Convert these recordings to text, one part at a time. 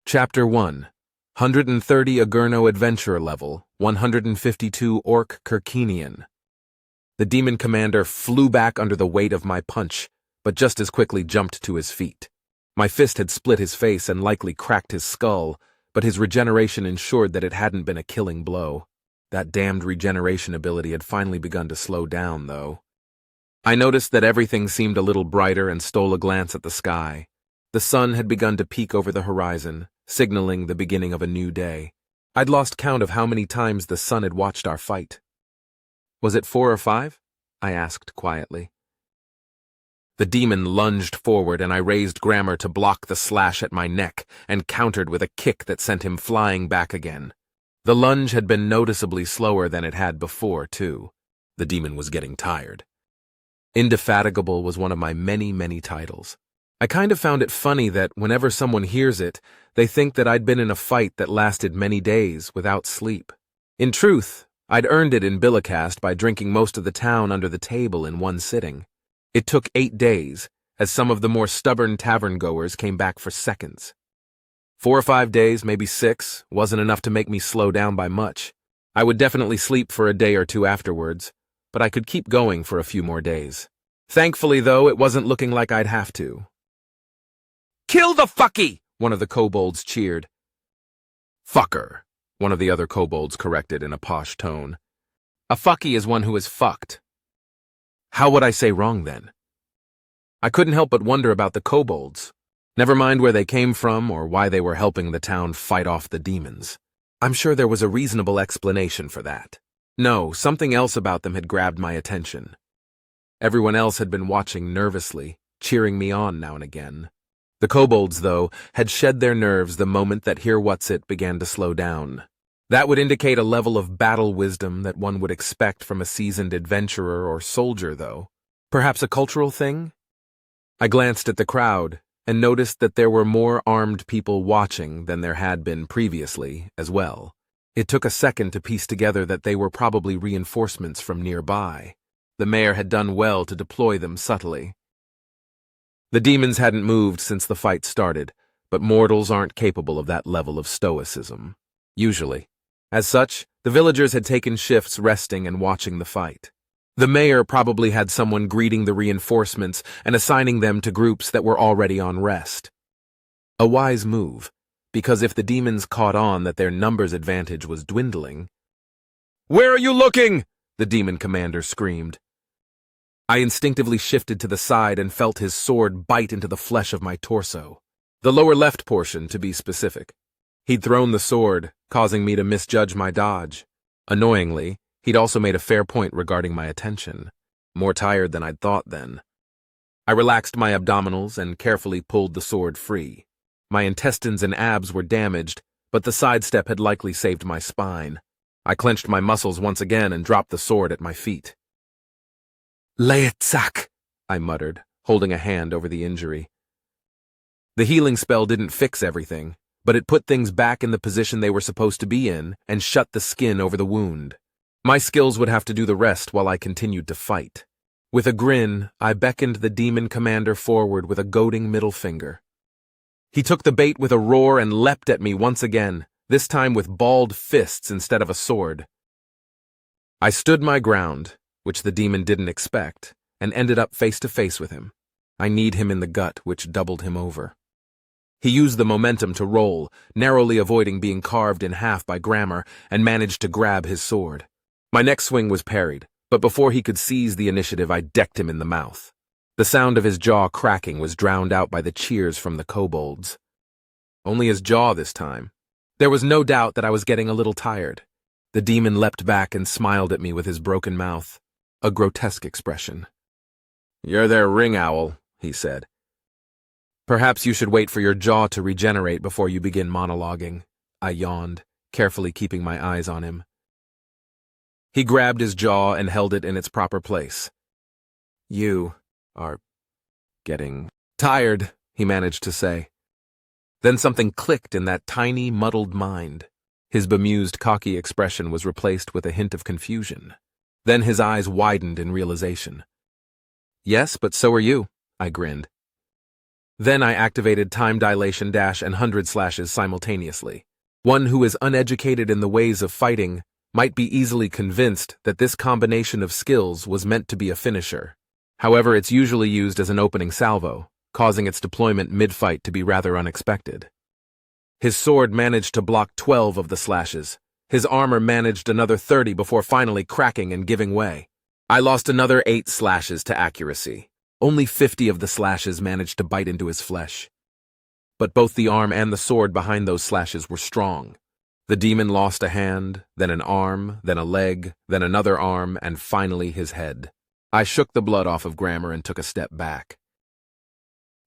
Chapter 1 130 Agurno Adventure Level 152 Orc Kirkinian. The demon commander flew back under the weight of my punch, but just as quickly jumped to his feet. My fist had split his face and likely cracked his skull, but his regeneration ensured that it hadn't been a killing blow. That damned regeneration ability had finally begun to slow down, though. I noticed that everything seemed a little brighter and stole a glance at the sky. The sun had begun to peek over the horizon, signaling the beginning of a new day. I'd lost count of how many times the sun had watched our fight. Was it 4 or 5? I asked quietly. The demon lunged forward and I raised Grammar to block the slash at my neck and countered with a kick that sent him flying back again. The lunge had been noticeably slower than it had before, too. The demon was getting tired. Indefatigable was one of my many titles. I kind of found it funny that whenever someone hears it, they think that I'd been in a fight that lasted many days without sleep. In truth, I'd earned it in Billicast by drinking most of the town under the table in one sitting. It took 8 days, as some of the more stubborn tavern-goers came back for seconds. 4 or 5 days, maybe 6, wasn't enough to make me slow down by much. I would definitely sleep for a day or two afterwards, but I could keep going for a few more days. Thankfully, though, it wasn't looking like I'd have to. "Kill the fucky!" one of the kobolds cheered. "Fucker," one of the other kobolds corrected in a posh tone. A fucky is one who is fucked. How would I say wrong, then? I couldn't help but wonder about the kobolds. Never mind where they came from or why they were helping the town fight off the demons. I'm sure there was a reasonable explanation for that. No, something else about them had grabbed my attention. Everyone else had been watching nervously, cheering me on now and again. The kobolds, though, had shed their nerves the moment that Hear-What's-It began to slow down. That would indicate a level of battle wisdom that one would expect from a seasoned adventurer or soldier, though. Perhaps a cultural thing? I glanced at the crowd and noticed that there were more armed people watching than there had been previously, as well. It took a second to piece together that they were probably reinforcements from nearby. The mayor had done well to deploy them subtly. The demons hadn't moved since the fight started, but mortals aren't capable of that level of stoicism. Usually. As such, the villagers had taken shifts resting and watching the fight. The mayor probably had someone greeting the reinforcements and assigning them to groups that were already on rest. A wise move, because if the demons caught on that their numbers advantage was dwindling... "Where are you looking?" the demon commander screamed. I instinctively shifted to the side and felt his sword bite into the flesh of my torso. The lower left portion, to be specific. He'd thrown the sword, causing me to misjudge my dodge. Annoyingly, he'd also made a fair point regarding my attention. More tired than I'd thought then. I relaxed my abdominals and carefully pulled the sword free. My intestines and abs were damaged, but the sidestep had likely saved my spine. I clenched my muscles once again and dropped the sword at my feet. "Lay it, Zack," I muttered, holding a hand over the injury. The healing spell didn't fix everything, but it put things back in the position they were supposed to be in and shut the skin over the wound. My skills would have to do the rest while I continued to fight. With a grin, I beckoned the demon commander forward with a goading middle finger. He took the bait with a roar and leapt at me once again, this time with balled fists instead of a sword. I stood my ground, which the demon didn't expect, and ended up face to face with him. I kneed him in the gut, which doubled him over. He used the momentum to roll, narrowly avoiding being carved in half by Grammar, and managed to grab his sword. My next swing was parried, but before he could seize the initiative, I decked him in the mouth. The sound of his jaw cracking was drowned out by the cheers from the kobolds. Only his jaw this time. There was no doubt that I was getting a little tired. The demon leapt back and smiled at me with his broken mouth. A grotesque expression. "You're their ring owl," he said. "Perhaps you should wait for your jaw to regenerate before you begin monologuing," I yawned, carefully keeping my eyes on him. He grabbed his jaw and held it in its proper place. "You are getting tired," he managed to say. Then something clicked in that tiny, muddled mind. His bemused, cocky expression was replaced with a hint of confusion. Then his eyes widened in realization. "Yes, but so are you," I grinned. Then I activated time dilation dash and 100 slashes simultaneously. One who is uneducated in the ways of fighting might be easily convinced that this combination of skills was meant to be a finisher. However, it's usually used as an opening salvo, causing its deployment mid-fight to be rather unexpected. His sword managed to block 12 of the slashes. His armor managed another 30 before finally cracking and giving way. I lost another 8 slashes to accuracy. Only 50 of the slashes managed to bite into his flesh. But both the arm and the sword behind those slashes were strong. The demon lost a hand, then an arm, then a leg, then another arm, and finally his head. I shook the blood off of Grammar and took a step back.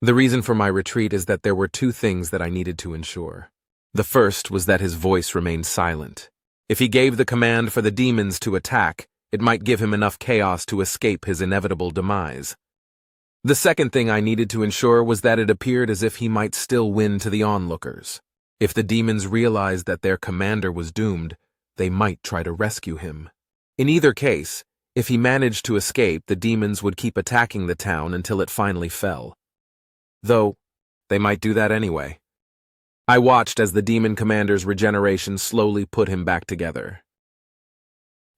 The reason for my retreat is that there were 2 things that I needed to ensure. The first was that his voice remained silent. If he gave the command for the demons to attack, it might give him enough chaos to escape his inevitable demise. The second thing I needed to ensure was that it appeared as if he might still win to the onlookers. If the demons realized that their commander was doomed, they might try to rescue him. In either case, if he managed to escape, the demons would keep attacking the town until it finally fell. Though, they might do that anyway. I watched as the demon commander's regeneration slowly put him back together.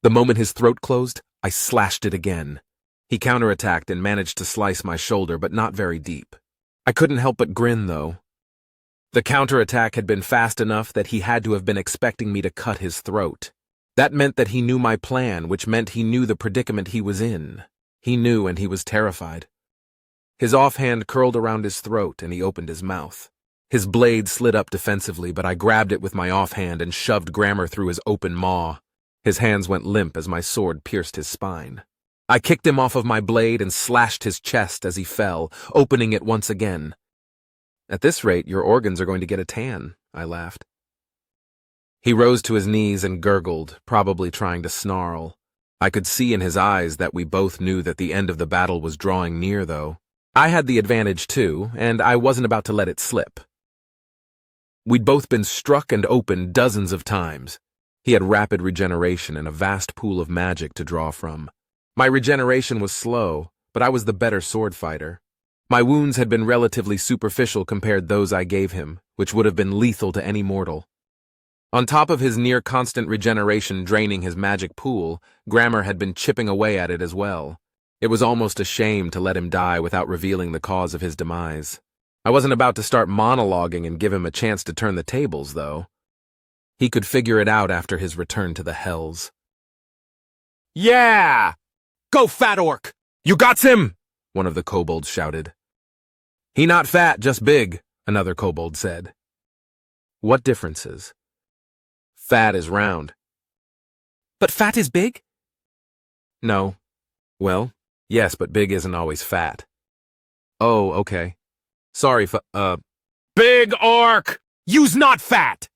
The moment his throat closed, I slashed it again. He counterattacked and managed to slice my shoulder, but not very deep. I couldn't help but grin, though. The counterattack had been fast enough that he had to have been expecting me to cut his throat. That meant that he knew my plan, which meant he knew the predicament he was in. He knew, and he was terrified. His offhand curled around his throat, and he opened his mouth. His blade slid up defensively, but I grabbed it with my offhand and shoved Grammar through his open maw. His hands went limp as my sword pierced his spine. I kicked him off of my blade and slashed his chest as he fell, opening it once again. At this rate, your organs are going to get a tan, I laughed. He rose to his knees and gurgled, probably trying to snarl. I could see in his eyes that we both knew that the end of the battle was drawing near, though. I had the advantage too, and I wasn't about to let it slip. We'd both been struck and opened dozens of times. He had rapid regeneration and a vast pool of magic to draw from. My regeneration was slow, but I was the better sword fighter. My wounds had been relatively superficial compared to those I gave him, which would have been lethal to any mortal. On top of his near-constant regeneration draining his magic pool, Grammar had been chipping away at it as well. It was almost a shame to let him die without revealing the cause of his demise. I wasn't about to start monologuing and give him a chance to turn the tables, though. He could figure it out after his return to the hells. "Yeah! Go, fat orc! You got him!" one of the kobolds shouted. "He not fat, just big," another kobold said. "What differences?" "Fat is round." "But fat is big?" "No. Well, yes, but big isn't always fat." "Oh, okay. Sorry, Big orc! You's not fat!"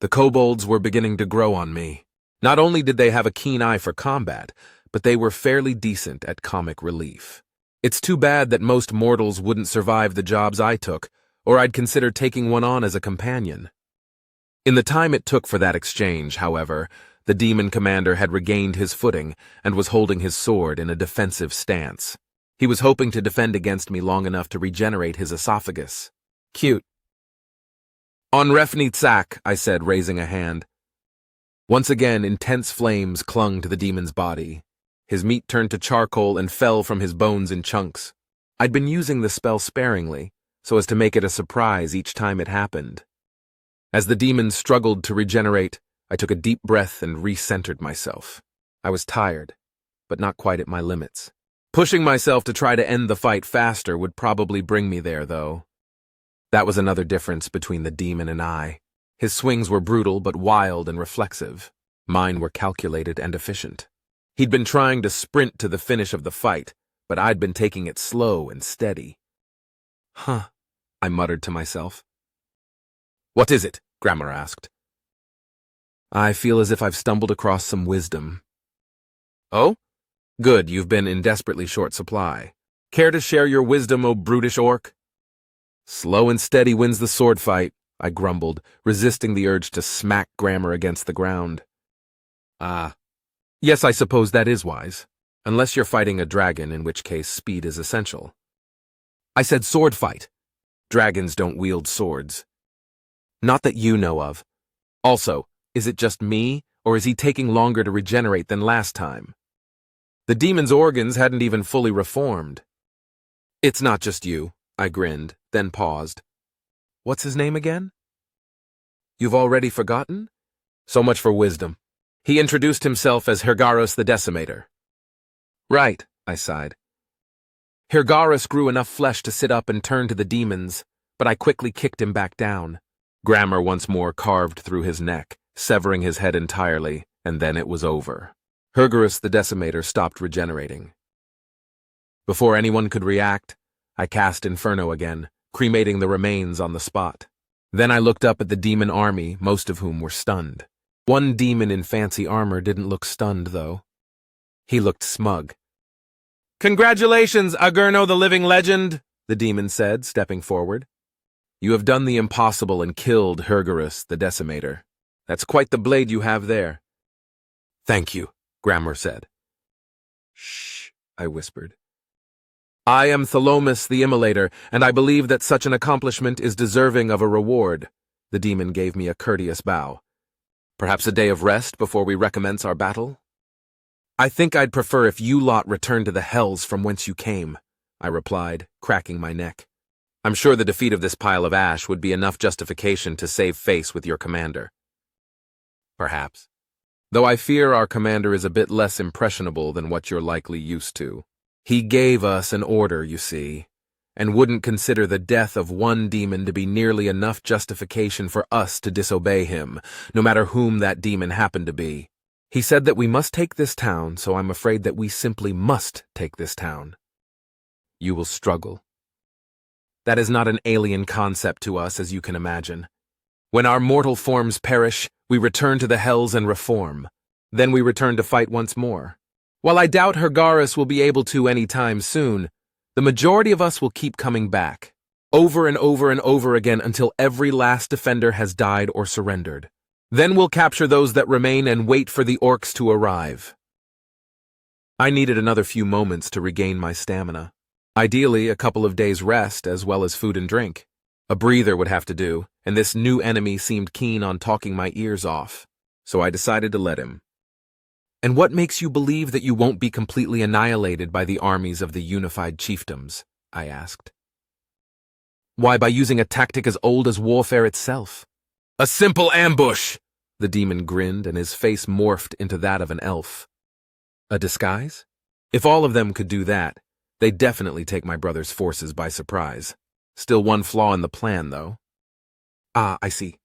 The kobolds were beginning to grow on me. Not only did they have a keen eye for combat, but they were fairly decent at comic relief. It's too bad that most mortals wouldn't survive the jobs I took, or I'd consider taking one on as a companion. In the time it took for that exchange, however, the demon commander had regained his footing and was holding his sword in a defensive stance. He was hoping to defend against me long enough to regenerate his esophagus. Cute. "On Refnitsak," I said, raising a hand. Once again, intense flames clung to the demon's body. His meat turned to charcoal and fell from his bones in chunks. I'd been using the spell sparingly, so as to make it a surprise each time it happened. As the demon struggled to regenerate, I took a deep breath and recentered myself. I was tired, but not quite at my limits. Pushing myself to try to end the fight faster would probably bring me there, though. That was another difference between the demon and I. His swings were brutal but wild and reflexive. Mine were calculated and efficient. He'd been trying to sprint to the finish of the fight, but I'd been taking it slow and steady. "Huh," I muttered to myself. "What is it?" Grammar asked. "I feel as if I've stumbled across some wisdom." "Oh? Good, you've been in desperately short supply. Care to share your wisdom, O brutish orc?" "Slow and steady wins the sword fight," I grumbled, resisting the urge to smack Grammar against the ground. Yes, I suppose that is wise. Unless you're fighting a dragon, in which case speed is essential." "I said sword fight. Dragons don't wield swords. Not that you know of. Also, is it just me, or is he taking longer to regenerate than last time? The demon's organs hadn't even fully reformed. It's not just you, I grinned, then paused. What's his name again? You've already forgotten? So much for wisdom. He introduced himself as Hergaros the Decimator. Right, I sighed. Hergaros grew enough flesh to sit up and turn to the demons, but I quickly kicked him back down. Grammar once more carved through his neck, severing his head entirely, and then it was over. Hergaros the Decimator stopped regenerating. Before anyone could react, I cast Inferno again, cremating the remains on the spot. Then I looked up at the demon army, most of whom were stunned. One demon in fancy armor didn't look stunned, though. He looked smug. Congratulations, Agurno the Living Legend, the demon said, stepping forward. You have done the impossible and killed Hergaros the Decimator. That's quite the blade you have there. Thank you, Grammar said. Shh, I whispered. I am Thalomus the Immolator, and I believe that such an accomplishment is deserving of a reward. The demon gave me a courteous bow. Perhaps a day of rest before we recommence our battle? I think I'd prefer if you lot return to the hells from whence you came, I replied, cracking my neck. I'm sure the defeat of this pile of ash would be enough justification to save face with your commander. Perhaps. Though I fear our commander is a bit less impressionable than what you're likely used to. He gave us an order, you see, and wouldn't consider the death of one demon to be nearly enough justification for us to disobey him, no matter whom that demon happened to be. He said that we must take this town, so I'm afraid that we simply must take this town. You will struggle. That is not an alien concept to us, as you can imagine. When our mortal forms perish, we return to the hells and reform. Then we return to fight once more. While I doubt Hergaros will be able to any time soon, the majority of us will keep coming back, over and over and over again until every last defender has died or surrendered. Then we'll capture those that remain and wait for the orcs to arrive. I needed another few moments to regain my stamina. Ideally, a couple of days' rest as well as food and drink. A breather would have to do, and this new enemy seemed keen on talking my ears off, so I decided to let him. And what makes you believe that you won't be completely annihilated by the armies of the unified chiefdoms? I asked. Why, by using a tactic as old as warfare itself. A simple ambush! The demon grinned, and his face morphed into that of an elf. A disguise? If all of them could do that, they'd definitely take my brother's forces by surprise. Still one flaw in the plan, though. Ah, I see.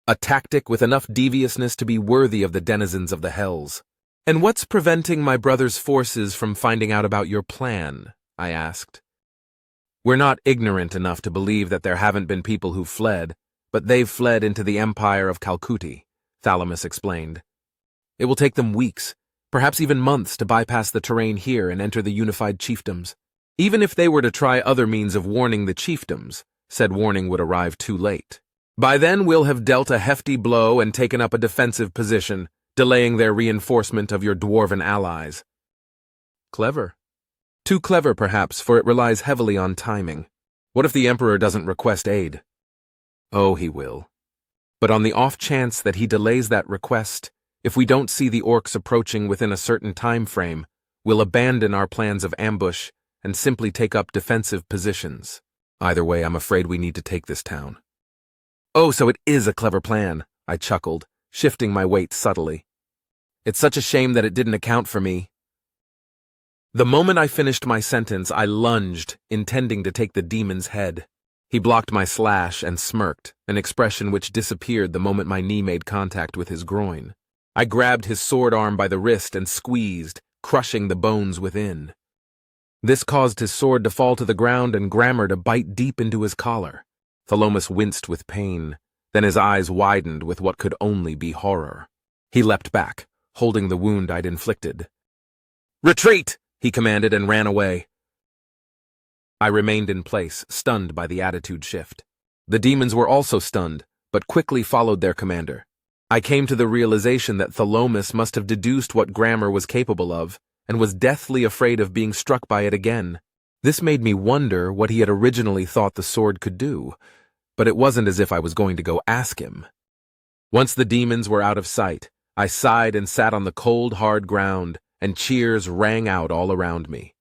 A tactic with enough deviousness to be worthy of the denizens of the hells. And what's preventing my brother's forces from finding out about your plan? I asked. We're not ignorant enough to believe that there haven't been people who fled, but they've fled into the empire of Calcuti, Thalamus explained. It will take them weeks, perhaps even months to bypass the terrain here and enter the unified chiefdoms. Even if they were to try other means of warning the chiefdoms, said warning would arrive too late. By then we'll have dealt a hefty blow and taken up a defensive position, delaying their reinforcement of your dwarven allies. Clever. Too clever, perhaps, for it relies heavily on timing. What if the Emperor doesn't request aid? Oh, he will. But on the off chance that he delays that request, if we don't see the orcs approaching within a certain time frame, we'll abandon our plans of ambush and simply take up defensive positions. Either way, I'm afraid we need to take this town. Oh, so it is a clever plan, I chuckled, shifting my weight subtly. It's such a shame that it didn't account for me. The moment I finished my sentence, I lunged, intending to take the demon's head. He blocked my slash and smirked, an expression which disappeared the moment my knee made contact with his groin. I grabbed his sword arm by the wrist and squeezed, crushing the bones within. This caused his sword to fall to the ground and Grammar to bite deep into his collar. Thalomus winced with pain, then his eyes widened with what could only be horror. He leapt back, holding the wound I'd inflicted. "Retreat!" he commanded and ran away. I remained in place, stunned by the attitude shift. The demons were also stunned, but quickly followed their commander. I came to the realization that Thalomus must have deduced what Grammar was capable of, and was deathly afraid of being struck by it again. This made me wonder what he had originally thought the sword could do, but it wasn't as if I was going to go ask him. Once the demons were out of sight, I sighed and sat on the cold, hard ground, and cheers rang out all around me.